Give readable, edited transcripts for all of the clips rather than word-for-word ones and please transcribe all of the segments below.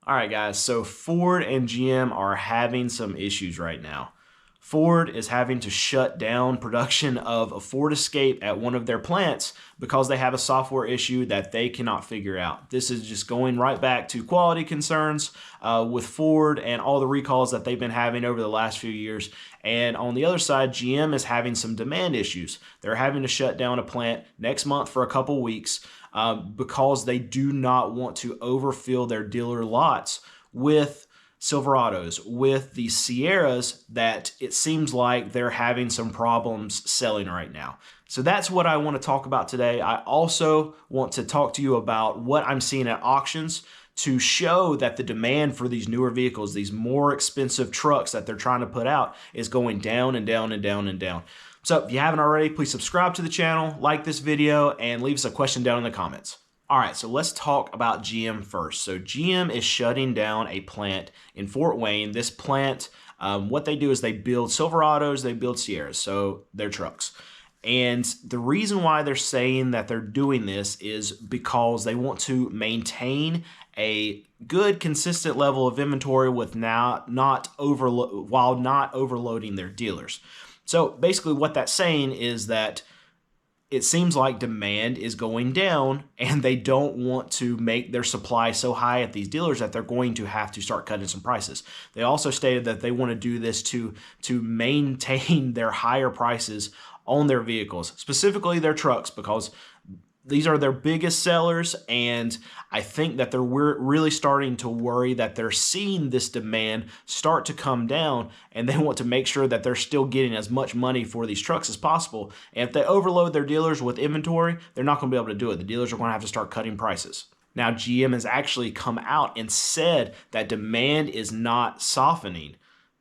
All right, guys, so Ford and GM are having some issues right now. Ford is having to shut down production of a Ford Escape at one of their plants because they have a software issue that they cannot figure out. This is just going right back to quality concerns with Ford and all the recalls that they've been having over the last few years. And on the other side, GM is having some demand issues. They're having to shut down a plant next month for a couple weeks because they do not want to overfill their dealer lots with Silverados, with the Sierras that it seems like they're having some problems selling right now. So that's what I want to talk about today. I also want to talk to you about what I'm seeing at auctions to show that the demand for these newer vehicles, these more expensive trucks that they're trying to put out, is going down and down and down and down. So if you haven't already, please subscribe to the channel, like this video, and leave us a question down in the comments. All right, so let's talk about GM first. So GM is shutting down a plant in Fort Wayne. This plant, what they do is they build Silverados, they build Sierras, so they're trucks. And the reason why they're saying that they're doing this is because they want to maintain a good, consistent level of inventory with while not overloading their dealers. So basically what that's saying is that it seems like demand is going down and they don't want to make their supply so high at these dealers that they're going to have to start cutting some prices. They also stated that they want to do this to maintain their higher prices on their vehicles, specifically their trucks, because these are their biggest sellers, and I think that they're really starting to worry that they're seeing this demand start to come down, and they want to make sure that they're still getting as much money for these trucks as possible. And if they overload their dealers with inventory, they're not going to be able to do it. The dealers are going to have to start cutting prices. Now, GM has actually come out and said that demand is not softening.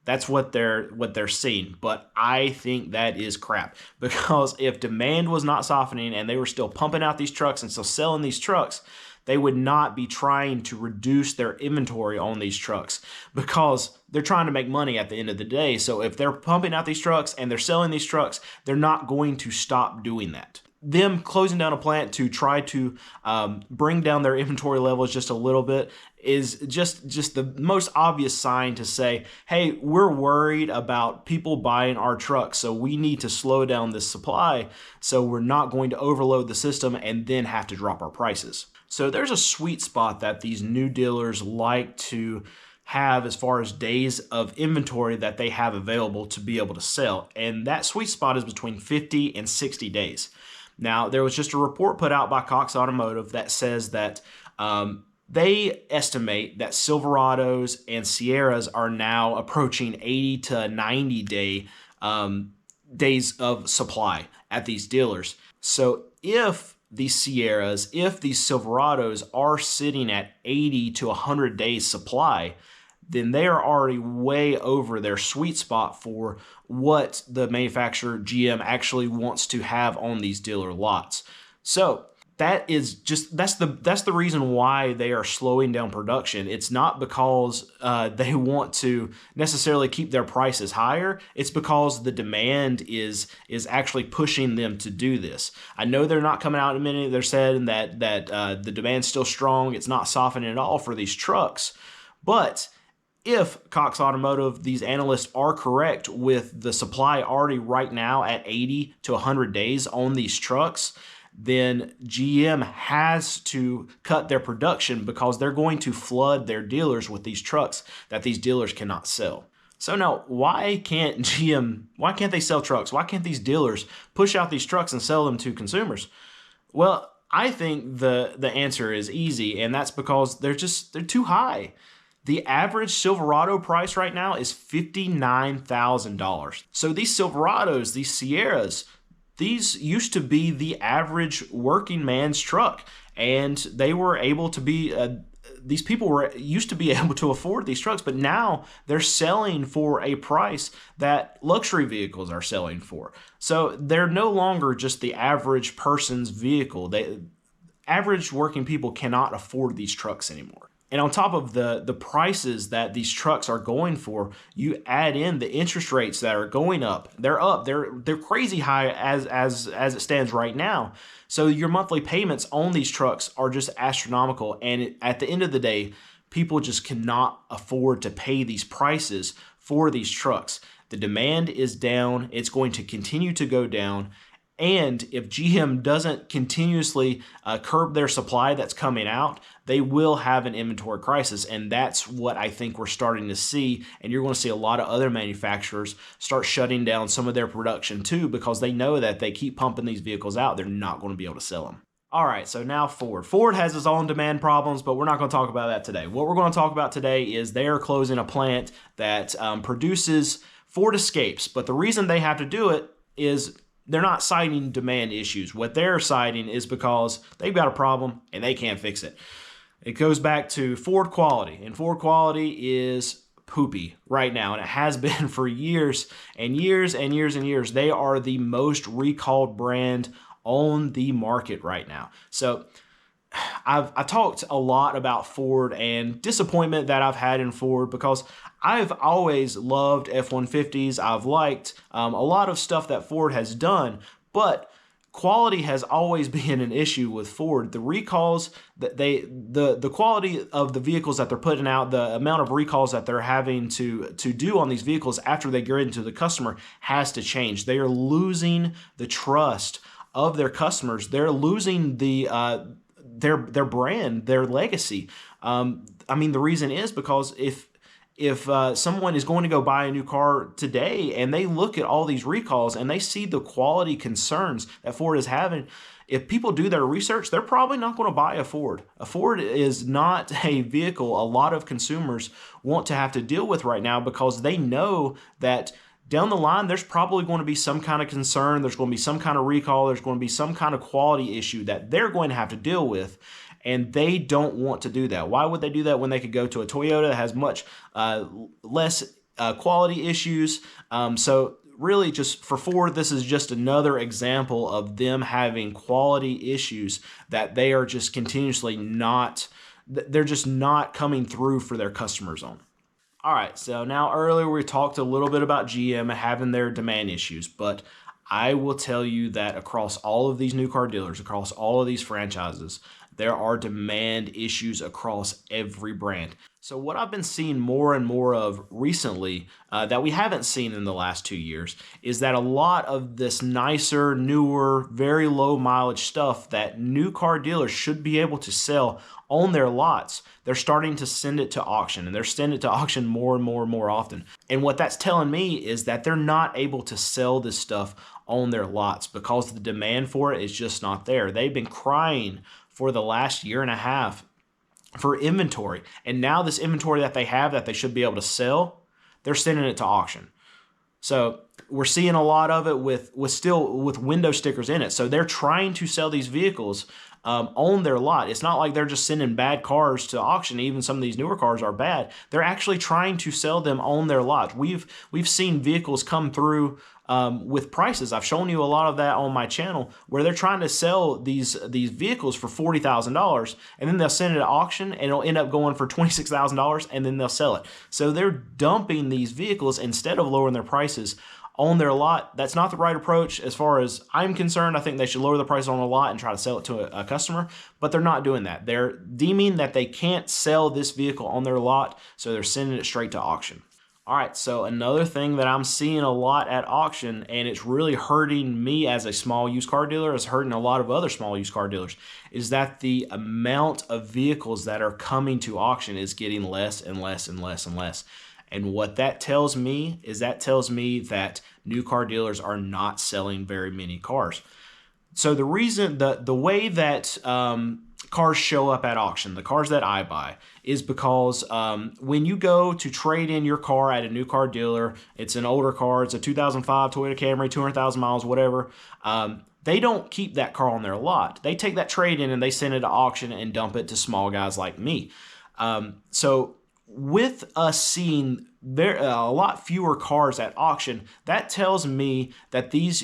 That's what they're seeing, but I think that is crap, because if demand was not softening and they were still pumping out these trucks and still selling these trucks, they would not be trying to reduce their inventory on these trucks, because they're trying to make money at the end of the day. So if they're pumping out these trucks and they're selling these trucks, they're not going to stop doing that. Them closing down a plant to try to bring down their inventory levels just a little bit is just the most obvious sign to say, hey, we're worried about people buying our trucks, so we need to slow down this supply so we're not going to overload the system and then have to drop our prices. So there's a sweet spot that these new dealers like to have as far as days of inventory that they have available to be able to sell, and that sweet spot is between 50 and 60 days. Now, there was just a report put out by Cox Automotive that says that they estimate that Silverados and Sierras are now approaching 80 to 90 days of supply at these dealers. So if these Sierras, if these Silverados are sitting at 80 to 100 days supply, then they are already way over their sweet spot for what the manufacturer GM actually wants to have on these dealer lots. So that's the reason why they are slowing down production. It's not because they want to necessarily keep their prices higher. It's because the demand is actually pushing them to do this. I know they're not coming out in a minute. They're saying that the demand's still strong. It's not softening at all for these trucks, but if Cox Automotive, these analysts are correct with the supply already right now at 80 to 100 days on these trucks, then GM has to cut their production because they're going to flood their dealers with these trucks that these dealers cannot sell. So now, why can't they sell trucks? Why can't these dealers push out these trucks and sell them to consumers? Well, I think the answer is easy, and that's because they're too high. The average Silverado price right now is $59,000. So these Silverados, these Sierras, these used to be the average working man's truck, and they were able to be, these people used to be able to afford these trucks, but now they're selling for a price that luxury vehicles are selling for. So they're no longer just the average person's vehicle. Average working people cannot afford these trucks anymore. And on top of the prices that these trucks are going for, you add in the interest rates that are going up. They're up. They're crazy high as it stands right now. So your monthly payments on these trucks are just astronomical. And at the end of the day, people just cannot afford to pay these prices for these trucks. The demand is down. It's going to continue to go down. And if GM doesn't continuously curb their supply that's coming out, they will have an inventory crisis. And that's what I think we're starting to see. And you're going to see a lot of other manufacturers start shutting down some of their production too, because they know that if they keep pumping these vehicles out, they're not going to be able to sell them. All right, so now Ford. Ford has its own demand problems, but we're not going to talk about that today. What we're going to talk about today is they are closing a plant that produces Ford Escapes. But the reason they have to do it is they're not citing demand issues. What they're citing is because they've got a problem and they can't fix it. It goes back to Ford quality, and Ford quality is poopy right now, and it has been for years and years and years and years. They are the most recalled brand on the market right now. So I talked a lot about Ford and disappointment that I've had in Ford, because I've always loved F-150s. I've liked a lot of stuff that Ford has done, but quality has always been an issue with Ford. The recalls that the quality of the vehicles that they're putting out, the amount of recalls that they're having to do on these vehicles after they get into the customer has to change. They are losing the trust of their customers. They're losing their brand, their legacy. I mean, the reason is because if someone is going to go buy a new car today and they look at all these recalls and they see the quality concerns that Ford is having, if people do their research, they're probably not going to buy a Ford. A Ford is not a vehicle a lot of consumers want to have to deal with right now, because they know that down the line, there's probably going to be some kind of concern. There's going to be some kind of recall. There's going to be some kind of quality issue that they're going to have to deal with. And they don't want to do that. Why would they do that when they could go to a Toyota that has much less quality issues? So really, just for Ford, this is just another example of them having quality issues that they are just continuously they're just not coming through for their customers on. All right, so now earlier we talked a little bit about GM having their demand issues, but I will tell you that across all of these new car dealers, across all of these franchises, there are demand issues across every brand. So what I've been seeing more and more of recently that we haven't seen in the last 2 years is that a lot of this nicer, newer, very low mileage stuff that new car dealers should be able to sell on their lots, they're starting to send it to auction, and they're sending it to auction more and more and more often. And what that's telling me is that they're not able to sell this stuff on their lots because the demand for it is just not there. They've been crying for the last year and a half for inventory. And now this inventory that they have that they should be able to sell, they're sending it to auction. So we're seeing a lot of it with window stickers in it. So they're trying to sell these vehicles on their lot. It's not like they're just sending bad cars to auction. Even some of these newer cars are bad. They're actually trying to sell them on their lot. We've seen vehicles come through with prices. I've shown you a lot of that on my channel where they're trying to sell these vehicles for $40,000, and then they'll send it to auction and it'll end up going for $26,000, and then they'll sell it. So they're dumping these vehicles instead of lowering their prices on their lot. That's not the right approach as far as I'm concerned. I think they should lower the price on the lot and try to sell it to a customer, but they're not doing that. They're deeming that they can't sell this vehicle on their lot, so they're sending it straight to auction. All right, so another thing that I'm seeing a lot at auction, and it's really hurting me as a small used car dealer, it's hurting a lot of other small used car dealers, is that the amount of vehicles that are coming to auction is getting less and less and less and less. And what that tells me is that new car dealers are not selling very many cars. So the reason, the way that cars show up at auction, the cars that I buy, is because when you go to trade in your car at a new car dealer, it's an older car, it's a 2005 Toyota Camry, 200,000 miles, whatever, they don't keep that car on their lot. They take that trade in and they send it to auction and dump it to small guys like me. So with us seeing a lot fewer cars at auction, that tells me that these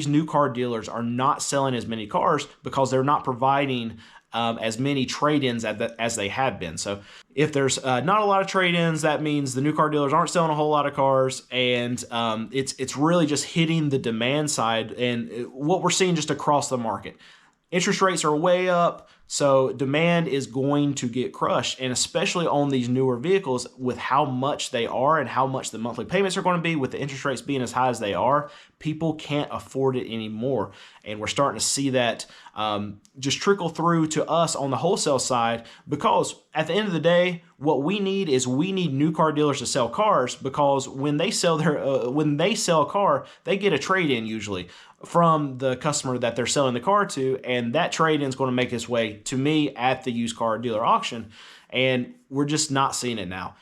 new car dealers are not selling as many cars because they're not providing as many trade-ins as they have been. So if there's not a lot of trade-ins, that means the new car dealers aren't selling a whole lot of cars, and it's really just hitting the demand side and what we're seeing just across the market. Interest rates are way up, So demand is going to get crushed, and especially on these newer vehicles with how much they are and how much the monthly payments are going to be, with the interest rates being as high as they are, people can't afford it anymore. And we're starting to see that just trickle through to us on the wholesale side, because at the end of the day, what we need is new car dealers to sell cars, because when they sell a car, they get a trade-in usually from the customer that they're selling the car to, and that trade-in is going to make its way to me at the used car dealer auction, and we're just not seeing it now.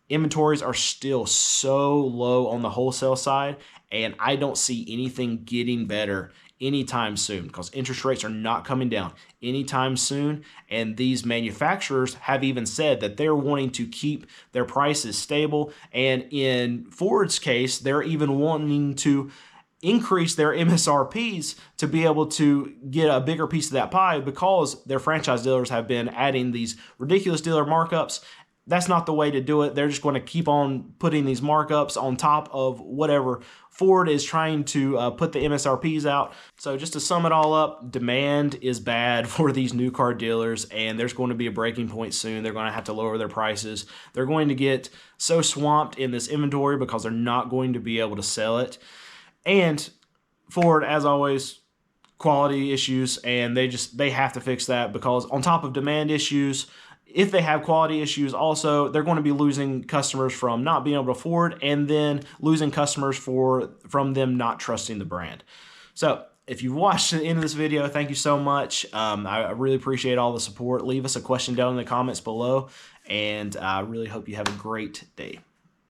Inventories are still so low on the wholesale side, and I don't see anything getting better anytime soon, because interest rates are not coming down anytime soon, and these manufacturers have even said that they're wanting to keep their prices stable, and in Ford's case, they're even wanting to increase their MSRPs to be able to get a bigger piece of that pie, because their franchise dealers have been adding these ridiculous dealer markups. That's not the way to do it. They're just going to keep on putting these markups on top of whatever Ford is trying to put the MSRPs out. So just to sum it all up, demand is bad for these new car dealers, and there's going to be a breaking point soon. They're going to have to lower their prices. They're going to get so swamped in this inventory because they're not going to be able to sell it. And Ford, as always, quality issues, and they have to fix that, because on top of demand issues, if they have quality issues also, they're going to be losing customers from not being able to afford, and then losing customers from them not trusting the brand. So if you've watched the end of this video, thank you so much. I really appreciate all the support. Leave us a question down in the comments below, and I really hope you have a great day.